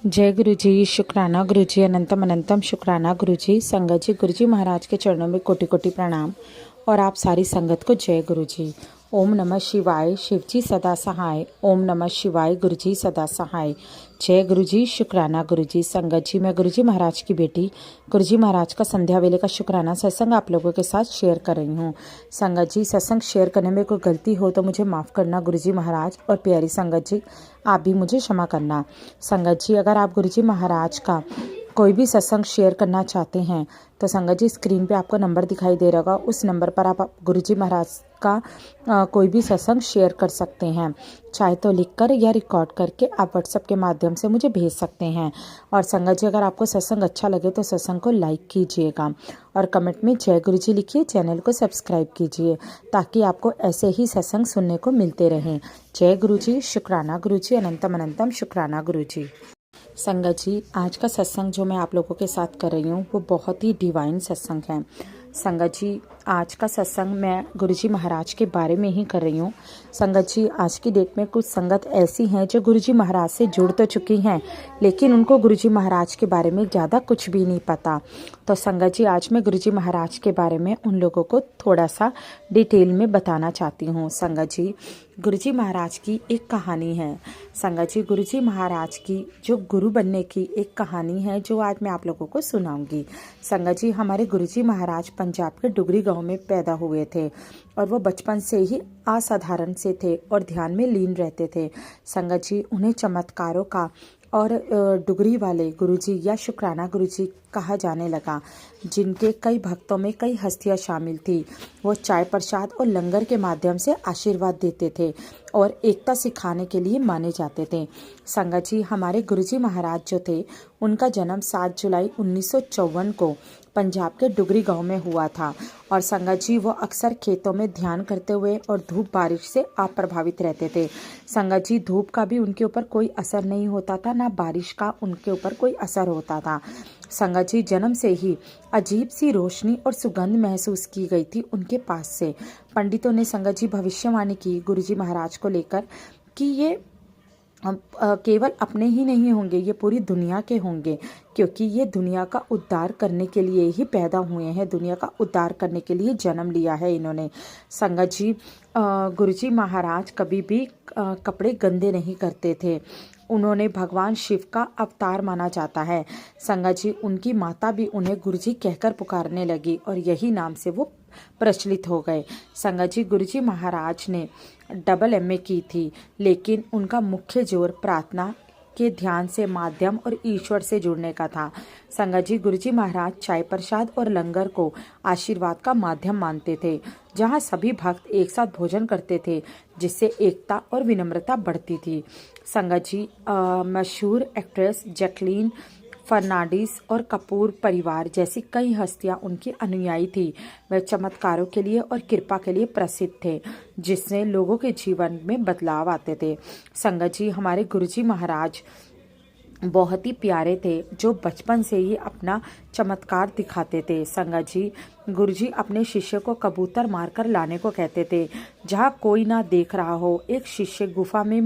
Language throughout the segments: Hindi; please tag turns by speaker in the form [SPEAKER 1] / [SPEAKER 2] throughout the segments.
[SPEAKER 1] जय गुरु जी, शुक्राना गुरु जी, अनंतम अनंतम शुक्राना गुरु जी। संगत जी, गुरु जी महाराज के चरणों में कोटि कोटि प्रणाम और आप सारी संगत को जय गुरु जी। ओम नमः शिवाय, शिव जी सदा सहाय। ओम नमः शिवाय, गुरु जी सदा सहाय। जय गुरु जी, शुक्राना गुरु जी। संगत जी, मैं गुरु जी महाराज की बेटी गुरु जी महाराज का संध्या वेले का शुक्राना सत्संग आप लोगों के साथ शेयर कर रही हूँ। संगत जी, सत्संग शेयर करने में कोई गलती हो तो मुझे माफ़ करना गुरु जी महाराज, और प्यारी संगत जी आप भी मुझे क्षमा करना। संगत जी, अगर आप गुरु जी महाराज का कोई भी सत्संग शेयर करना चाहते हैं तो संगत जी स्क्रीन पे आपको नंबर दिखाई दे रहा होगा, उस नंबर पर आप गुरु जी महाराज का कोई भी सत्संग शेयर कर सकते हैं। चाहे तो लिखकर या रिकॉर्ड करके आप व्हाट्सएप के माध्यम से मुझे भेज सकते हैं। और संगत जी, अगर आपको सत्संग अच्छा लगे तो सत्संग को लाइक कीजिएगा और कमेंट में जय गुरु जी लिखिए। चैनल को सब्सक्राइब कीजिए ताकि आपको ऐसे ही सत्संग सुनने को मिलते रहें। जय गुरु जी, शुक्राना गुरु जी, अनंतम अनंतम शुक्राना गुरु जी। संगत जी, आज का सत्संग जो मैं आप लोगों के साथ कर रही हूँ वो बहुत ही डिवाइन सत्संग है। संगत जी, आज का सत्संग मैं गुरु जी महाराज के बारे में ही कर रही हूँ। संगत जी, आज की डेट में कुछ संगत ऐसी हैं जो गुरु जी महाराज से जुड़ तो चुकी हैं लेकिन उनको गुरु जी महाराज के बारे में ज़्यादा कुछ भी नहीं पता। तो संगत जी, आज मैं गुरु जी महाराज के बारे में उन लोगों को थोड़ा सा डिटेल में बताना चाहती हूँ। संगत जी, गुरु जी महाराज की एक कहानी है। संगत जी, गुरु जी महाराज की जो गुरु बनने की एक कहानी है जो आज मैं आप लोगों को सुनाऊंगी। संगत जी, हमारे गुरु जी महाराज पंजाब के डुगरी गांव में पैदा हुए थे और वो बचपन से ही असाधारण से थे और ध्यान में लीन रहते थे। संगत जी, उन्हें चमत्कारों का और डुगरी वाले गुरुजी या शुक्राना गुरुजी कहा जाने लगा, जिनके कई भक्तों में कई हस्तियां शामिल थी। वो चाय प्रसाद और लंगर के माध्यम से आशीर्वाद देते थे और एकता सिखाने के लिए माने जाते थे। संगत जी, हमारे गुरुजी महाराज जो थे उनका जन्म 7 जुलाई 1954 को पंजाब के डुगरी गांव में हुआ था। और संगत जी, वो अक्सर खेतों में ध्यान करते हुए और धूप बारिश से अप्रभावित रहते थे। संगत जी, धूप का भी उनके ऊपर कोई असर नहीं होता था, ना बारिश का उनके ऊपर कोई असर होता था। संगत जी, जन्म से ही अजीब सी रोशनी और सुगंध महसूस की गई थी उनके पास से। पंडितों ने संगत जी भविष्यवाणी की गुरु जी महाराज को लेकर कि ये केवल अपने ही नहीं होंगे, ये पूरी दुनिया के होंगे, क्योंकि ये दुनिया का उद्धार करने के लिए ही पैदा हुए हैं, दुनिया का उद्धार करने के लिए जन्म लिया है इन्होंने। संगत जी, गुरुजी महाराज कभी भी कपड़े गंदे नहीं करते थे। उन्होंने भगवान शिव का अवतार माना जाता है। संगत जी, उनकी माता भी उन्हें गुरुजी कहकर पुकारने लगी और यही नाम से वो प्रचलित हो गए। संगत जी, गुरुजी महाराज ने डबल एमए की थी लेकिन उनका मुख्य जोर प्रार्थना के ध्यान से माध्यम और ईश्वर से जुड़ने का था। संगत जी, गुरुजी महाराज चाय प्रसाद और लंगर को आशीर्वाद का माध्यम मानते थे, जहां सभी भक्त एक साथ भोजन करते थे, जिससे एकता और विनम्रता बढ़ती थी। संगत जी, मशहूर एक्ट्रेस जैकलीन फर्नांडिस और कपूर परिवार जैसी कई हस्तियां उनकी अनुयायी थी। वे चमत्कारों के लिए और कृपा के लिए प्रसिद्ध थे, जिससे लोगों के जीवन में बदलाव आते थे। संगत जी, हमारे गुरुजी महाराज बहुत ही प्यारे थे, जो बचपन से ही अपना चमत्कार दिखाते थे। संगत जी, गुरुजी अपने शिष्य को कबूतर मारकर लाने को कहते थे। जहाँ कोई ना देख रहा हो, एक शिष्य गुफा में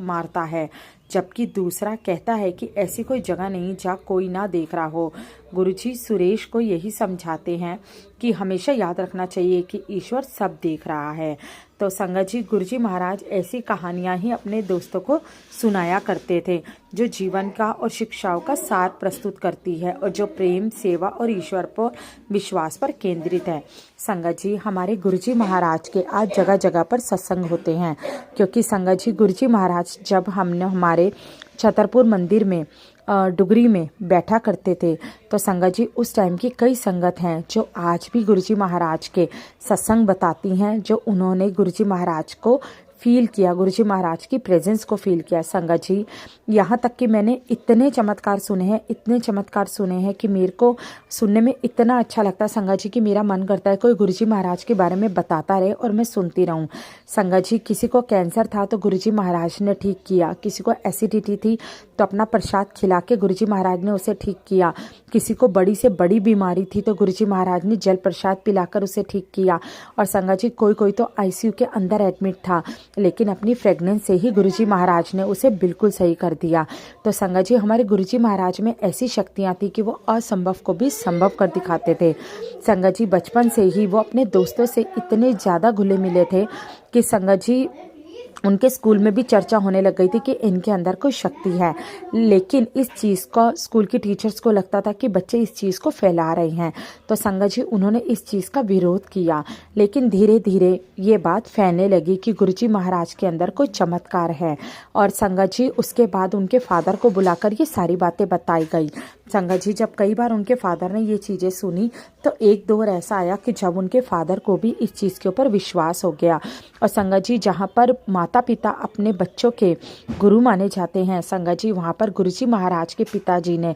[SPEAKER 1] मारता है, जबकि दूसरा कहता है कि ऐसी कोई जगह नहीं जहाँ कोई ना देख रहा हो। गुरुजी सुरेश को यही समझाते हैं कि हमेशा याद रखना चाहिए कि ईश्वर सब देख रहा है। तो संगत जी, गुरुजी महाराज ऐसी कहानियाँ ही अपने दोस्तों को सुनाया करते थे, जो जीवन का और शिक्षाओं का सार प्रस्तुत करती है और जो प्रेम, सेवा और ईश्वर पर विश्वास पर केंद्रित है। संगत जी, हमारे गुरुजी महाराज के आज जगह जगह पर सत्संग होते हैं, क्योंकि संगत जी, गुरुजी महाराज जब हमने हमारे छतरपुर मंदिर में डुगरी में बैठा करते थे, तो संगत जी उस टाइम की कई संगत हैं जो आज भी गुरुजी महाराज के सत्संग बताती हैं, जो उन्होंने गुरुजी महाराज को फील किया, गुरुजी महाराज की प्रेजेंस को फील किया। संगत जी, यहाँ तक कि मैंने इतने चमत्कार सुने हैं, इतने चमत्कार सुने हैं कि मेरे को सुनने में इतना अच्छा लगता है संगत जी कि मेरा मन करता है कोई गुरुजी महाराज के बारे में बताता रहे और मैं सुनती रहूं। संगत जी, किसी को कैंसर था तो गुरुजी महाराज ने ठीक किया, किसी को एसिडिटी थी तो अपना प्रसाद खिला के गुरुजी महाराज ने उसे ठीक किया। किसी को बड़ी से बड़ी बीमारी थी तो गुरुजी महाराज ने जल प्रसाद पिलाकर उसे ठीक किया। और संगत जी कोई कोई तो आईसीयू के अंदर एडमिट था, लेकिन अपनी फ्रेगनेंस से ही गुरुजी महाराज ने उसे बिल्कुल सही कर दिया। तो संगत जी हमारे गुरुजी महाराज में ऐसी शक्तियाँ थी कि वो असंभव को भी संभव कर दिखाते थे। संगत जी बचपन से ही वो अपने दोस्तों से इतने ज़्यादा घुले मिले थे कि संगत जी उनके स्कूल में भी चर्चा होने लग गई थी कि इनके अंदर कोई शक्ति है। लेकिन इस चीज़ को स्कूल की टीचर्स को लगता था कि बच्चे इस चीज़ को फैला रहे हैं, तो संगत जी उन्होंने इस चीज़ का विरोध किया। लेकिन धीरे धीरे ये बात फैलने लगी कि गुरुजी महाराज के अंदर कोई चमत्कार है। और संगत जी उसके बाद उनके फादर को बुलाकर ये सारी बातें बताई गई। संगत जी जब कई बार उनके फादर ने ये चीज़ें सुनी तो एक दौर ऐसा आया कि जब उनके फादर को भी इस चीज़ के ऊपर विश्वास हो गया। और संगत जी जहाँ पर माता पिता अपने बच्चों के गुरु माने जाते हैं, संगत जी वहाँ पर गुरुजी महाराज के पिताजी ने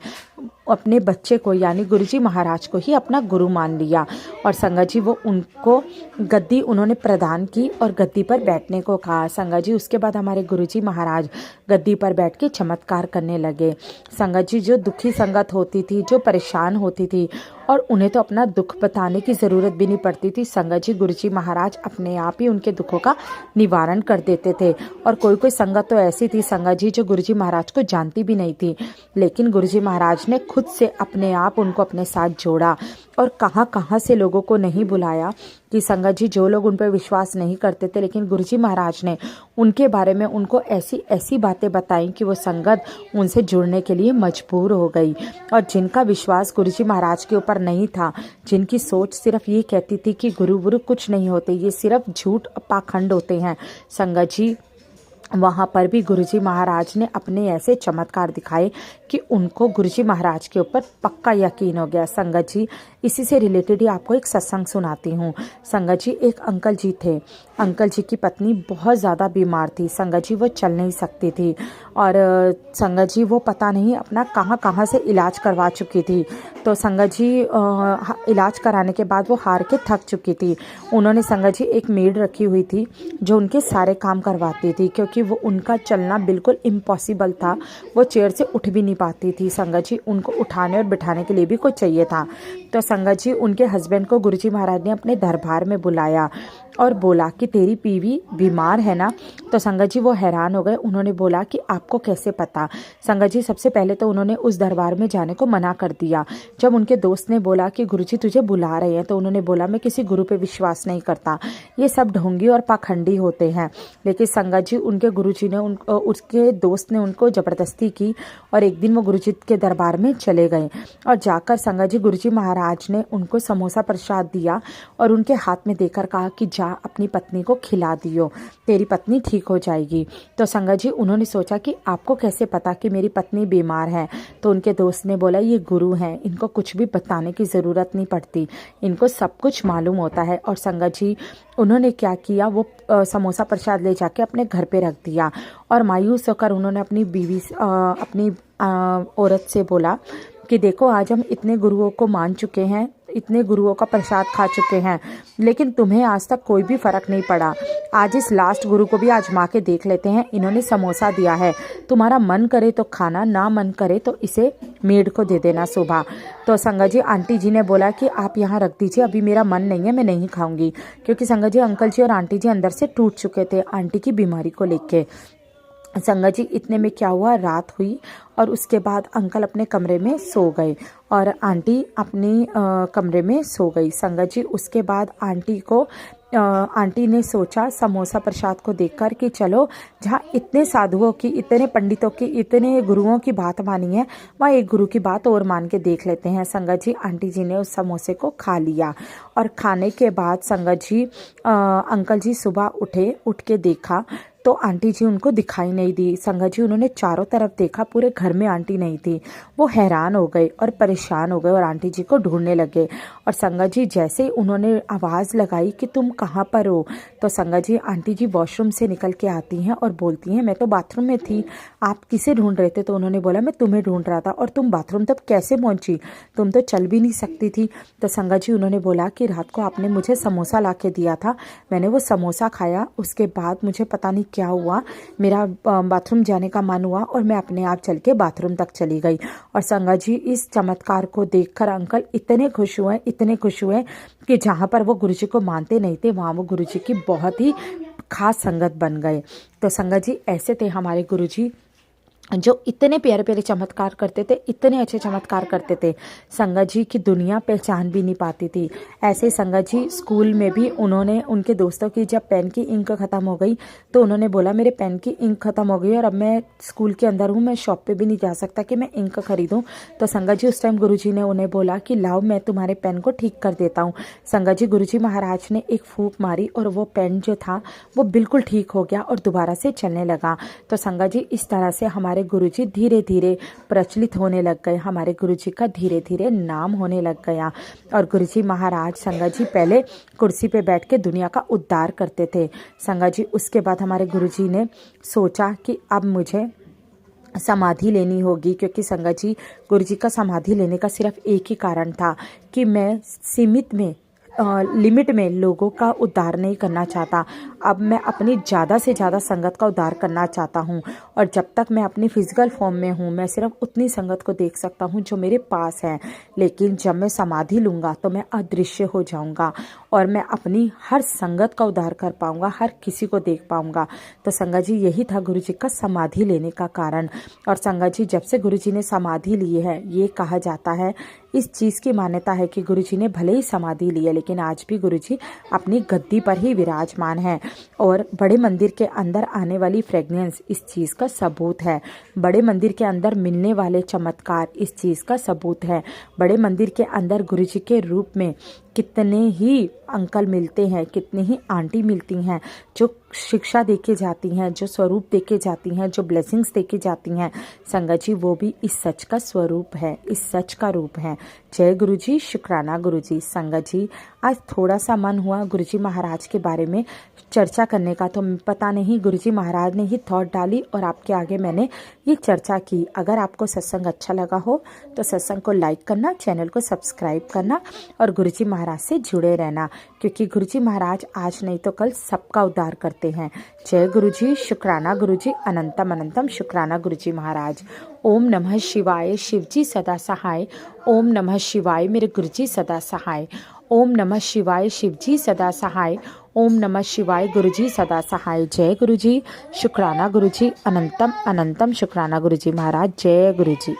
[SPEAKER 1] अपने बच्चे को यानी गुरुजी महाराज को ही अपना गुरु मान लिया। और संगत जी वो उनको गद्दी उन्होंने प्रदान की और गद्दी पर बैठने को कहा। संगत जी उसके बाद हमारे गुरुजी महाराज गद्दी पर बैठ के चमत्कार करने लगे। संगत जी जो दुखी संगत होती थी, जो परेशान होती थी और उन्हें तो अपना दुख बताने की ज़रूरत भी नहीं पड़ती थी, संगत जी गुरुजी महाराज अपने आप ही उनके दुखों का निवारण कर देते थे। और कोई कोई संगत तो ऐसी थी संगत जी जो गुरुजी महाराज को जानती भी नहीं थी, लेकिन गुरुजी महाराज ने खुद से अपने आप उनको अपने साथ जोड़ा। और कहाँ कहाँ से लोगों को नहीं बुलाया कि संगत जी जो लोग उन पर विश्वास नहीं करते थे, लेकिन गुरुजी महाराज ने उनके बारे में उनको ऐसी ऐसी बातें बताई कि वो संगत उनसे जुड़ने के लिए मजबूर हो गई। और जिनका विश्वास गुरुजी महाराज के ऊपर नहीं था, जिनकी सोच सिर्फ ये कहती थी कि गुरु गुरु कुछ नहीं होते, ये सिर्फ झूठ पाखंड होते हैं, संगत जी वहाँ पर भी गुरुजी महाराज ने अपने ऐसे चमत्कार दिखाए कि उनको गुरुजी महाराज के ऊपर पक्का यकीन हो गया। संगत जी इसी से रिलेटेड ही आपको एक सत्संग सुनाती हूँ। संगत जी एक अंकल जी थे, अंकल जी की पत्नी बहुत ज़्यादा बीमार थी। संगत जी वो चल नहीं सकती थी और संगत जी वो पता नहीं अपना कहाँ कहाँ से इलाज करवा चुकी थी। तो संगत जी इलाज कराने के बाद वो हार के थक चुकी थी। उन्होंने संगत जी एक मेड रखी हुई थी जो उनके सारे काम करवाती थी, क्योंकि वो उनका चलना बिल्कुल इम्पॉसिबल था, वो चेयर से उठ भी नहीं पाती थी। संगत जी उनको उठाने और बिठाने के लिए भी कोई चाहिए था। तो संगत जी उनके हस्बैंड को गुरुजी महाराज ने अपने दरबार में बुलाया और बोला कि तेरी बीवी बीमार है ना। तो संगत जी वो हैरान हो गए। उन्होंने बोला कि आपको कैसे पता। संगत जी सबसे पहले तो उन्होंने उस दरबार में जाने को मना कर दिया। जब उनके दोस्त ने बोला कि गुरुजी तुझे बुला रहे हैं, तो उन्होंने बोला मैं किसी गुरु पे विश्वास नहीं करता, ये सब ढोंगी और पाखंडी होते हैं। लेकिन संगत जी उनके गुरुजी ने उसके दोस्त ने उनको ज़बरदस्ती की और एक दिन वो गुरुजी के दरबार में चले गए। और जाकर संगत जी गुरुजी महाराज ने उनको समोसा प्रसाद दिया और उनके हाथ में देकर कहा कि जा अपनी पत्नी को खिला दियो, तेरी पत्नी ठीक हो जाएगी। तो संगत जी उन्होंने सोचा कि आपको कैसे पता कि मेरी पत्नी बीमार है। तो उनके दोस्त ने बोला ये गुरु हैं, इनको कुछ भी बताने की ज़रूरत नहीं पड़ती, इनको सब कुछ मालूम होता है। और संगत जी उन्होंने क्या किया, वो समोसा प्रसाद ले जाके अपने घर पे रख दिया और मायूस होकर उन्होंने अपनी बीवी अपनी औरत से बोला कि देखो आज हम इतने गुरुओं को मान चुके हैं, इतने गुरुओं का प्रसाद खा चुके हैं, लेकिन तुम्हें आज तक कोई भी फ़र्क नहीं पड़ा। आज इस लास्ट गुरु को भी आजमा के देख लेते हैं। इन्होंने समोसा दिया है, तुम्हारा मन करे तो खाना, ना मन करे तो इसे मेड को दे देना सुबह। तो संगत जी आंटी जी ने बोला कि आप यहाँ रख दीजिए, अभी मेरा मन नहीं है, मैं नहीं खाऊंगी। क्योंकि संगत जी अंकल जी और आंटी जी अंदर से टूट चुके थे आंटी की बीमारी को लेके। संगत जी इतने में क्या हुआ, रात हुई और उसके बाद अंकल अपने कमरे में सो गए और आंटी अपनी कमरे में सो गई। संगत जी उसके बाद आंटी ने सोचा समोसा प्रसाद को देखकर कि चलो जहाँ इतने साधुओं की, इतने पंडितों की, इतने गुरुओं की बात मानी है, वहाँ एक गुरु की बात और मान के देख लेते हैं। संगत जी आंटी जी ने उस समोसे को खा लिया और खाने के बाद संगत जी अंकल जी सुबह उठे, उठ के देखा तो आंटी जी उनको दिखाई नहीं दी। संगत जी उन्होंने चारों तरफ देखा, पूरे घर में आंटी नहीं थी। वो हैरान हो गए और परेशान हो गए और आंटी जी को ढूंढने लगे। और संगत जी जैसे ही उन्होंने आवाज़ लगाई कि तुम कहाँ पर हो, तो संगत जी आंटी जी वॉशरूम से निकल के आती हैं और बोलती हैं मैं तो बाथरूम में थी, आप किसे ढूंढ रहे थे? तो उन्होंने बोला मैं तुम्हें ढूंढ रहा था। और तुम बाथरूम तक कैसे पहुंची? तुम तो चल भी नहीं सकती थी। तो संगत जी उन्होंने बोला कि रात को आपने मुझे समोसा ला के दिया था, मैंने वो समोसा खाया, उसके बाद मुझे पता नहीं क्या हुआ, मेरा बाथरूम जाने का मन हुआ और मैं अपने आप चल के बाथरूम तक चली गई। और संगत जी इस चमत्कार को देखकर अंकल इतने खुश हुए कि जहाँ पर वो गुरुजी को मानते नहीं थे वहाँ वो गुरुजी की बहुत ही खास संगत बन गए। तो संगत जी ऐसे थे हमारे गुरुजी, जो इतने प्यारे प्यारे चमत्कार करते थे, इतने अच्छे चमत्कार करते थे, संगत जी की दुनिया पहचान भी नहीं पाती थी। ऐसे ही संगत जी स्कूल में भी उन्होंने उनके दोस्तों की जब पेन की इंक ख़त्म हो गई तो उन्होंने बोला मेरे पेन की इंक ख़त्म हो गई और अब मैं स्कूल के अंदर हूँ, मैं शॉप पे भी नहीं जा सकता कि मैं इंक खरीदूँ। तो संगत जी उस टाइम गुरुजी ने उन्हें बोला कि लाओ मैं तुम्हारे पेन को ठीक कर देता हूँ। संगत जी गुरुजी महाराज ने एक फूंक मारी और वो पेन जो था वो बिल्कुल ठीक हो गया और दोबारा से चलने लगा। तो संगत जी इस तरह से हमारे गुरुजी धीरे धीरे प्रचलित होने लग गए, हमारे गुरुजी का धीरे धीरे नाम होने लग गया। और गुरुजी महाराज संगत जी पहले कुर्सी पे बैठ के दुनिया का उद्धार करते थे। संगत जी उसके बाद हमारे गुरुजी ने सोचा कि अब मुझे समाधि लेनी होगी, क्योंकि संगत जी गुरुजी का समाधि लेने का सिर्फ एक ही कारण था कि मैं सीमित में लिमिट में लोगों का उद्धार नहीं करना चाहता। अब मैं अपनी ज़्यादा से ज़्यादा संगत का उद्धार करना चाहता हूँ और जब तक मैं अपनी फिजिकल फॉर्म में हूँ मैं सिर्फ उतनी संगत को देख सकता हूँ जो मेरे पास है, लेकिन जब मैं समाधि लूँगा तो मैं अदृश्य हो जाऊँगा और मैं अपनी हर संगत का उद्धार कर पाऊँगा, हर किसी को देख पाऊँगा। तो संगत जी यही था गुरुजी का समाधि लेने का कारण। और संगत जी जब से गुरुजी ने समाधि ली है, ये कहा जाता है, इस चीज़ की मान्यता है कि गुरुजी ने भले ही समाधि ली है लेकिन आज भी गुरुजी अपनी गद्दी पर ही विराजमान है। और बड़े मंदिर के अंदर आने वाली फ्रेगनेंस इस चीज़ का सबूत है, बड़े मंदिर के अंदर मिलने वाले चमत्कार इस चीज़ का सबूत है। बड़े मंदिर के अंदर गुरुजी के रूप में कितने ही अंकल मिलते हैं, कितनी ही आंटी मिलती हैं जो शिक्षा देके जाती हैं, जो स्वरूप देके जाती हैं, जो ब्लेसिंग्स देके जाती हैं। संगत जी वो भी इस सच का स्वरूप है, इस सच का रूप है। जय गुरुजी, शुक्राना गुरुजी। संगत जी आज थोड़ा सा मन हुआ गुरुजी महाराज के बारे में चर्चा करने का, तो पता नहीं गुरुजी महाराज ने ही थॉट डाली और आपके आगे मैंने ये चर्चा की। अगर आपको सत्संग अच्छा लगा हो तो सत्संग को लाइक करना, चैनल को सब्सक्राइब करना और गुरुजी महाराज से जुड़े रहना, क्योंकि गुरुजी महाराज आज नहीं तो कल सबका उद्धार करते हैं। जय गुरुजी, शुक्राना गुरुजी, अनंतम अनंतम शुक्राना गुरुजी महाराज। ओम नमः शिवाय, शिवजी सदा सहाय। ओम नमः शिवाय, मेरे गुरुजी सदा सहाय। ओम नमः शिवाय, शिवजी सदा सहाय। ओम नमः शिवाय, गुरुजी सदा सहाय। जय गुरुजी, शुक्राना गुरुजी, अनंतम अनंतम शुक्राना गुरुजी महाराज। जय गुरुजी।